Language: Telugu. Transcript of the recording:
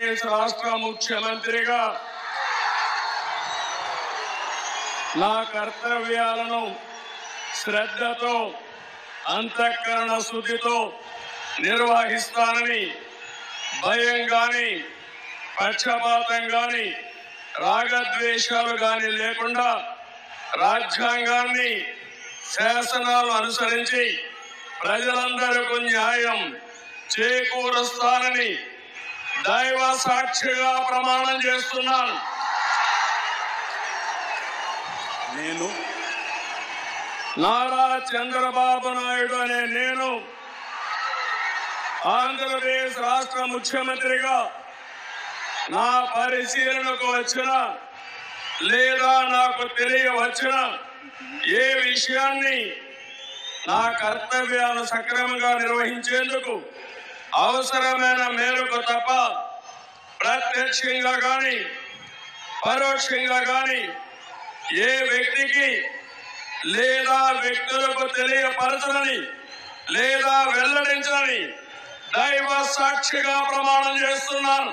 రాష్ట్ర ముఖ్యమంత్రిగా నా కర్తవ్యాలను శ్రద్ధతో అంతఃకరణ శుద్ధితో నిర్వహిస్తానని భయం గాని పక్షపాతం గాని రాగద్వేషాలు గాని లేకుండా రాజ్యాంగాన్ని శాసనాలు అనుసరించి ప్రజలందరికీ న్యాయం చేకూరుస్తానని దైవ సాక్షిగా ప్రమాణం చేస్తున్నాను. నేను నారా చంద్రబాబు నాయుడు అనే నేను ఆంధ్రప్రదేశ్ రాష్ట్ర ముఖ్యమంత్రిగా నా పరిశీలనకు వచ్చిన లేదా నాకు తెలియవచ్చిన ఏ విషయాన్ని నా కర్తవ్యాలను సక్రమంగా నిర్వహించేందుకు అవసరమైన మేరకు తప్ప ప్రత్యక్షంగా కానీ పరోక్షంగా కానీ ఏ వ్యక్తికి లేదా వ్యక్తులకు తెలియపరచని లేదా వెల్లడించని దైవ సాక్షిగా ప్రమాణం చేస్తున్నాను.